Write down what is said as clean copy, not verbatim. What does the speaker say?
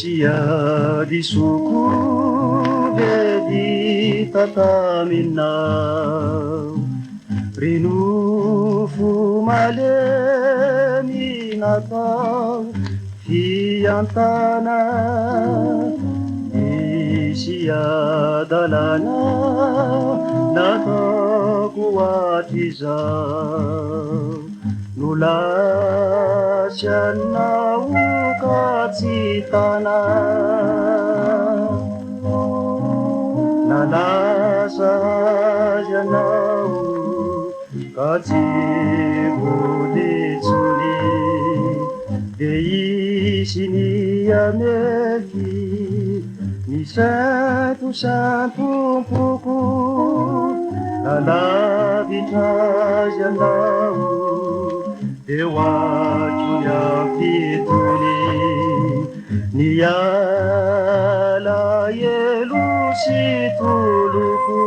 Sia di suku vedi tataminau Rinufu malemi natau fiantana Isia dalana nataku atizau Nulasianau katsitana Nalasa janau katsibuditsuni Deisini ameki ni santo puku Nalavita janau Dewa Julia Fituni Niala Yelusi Tuluku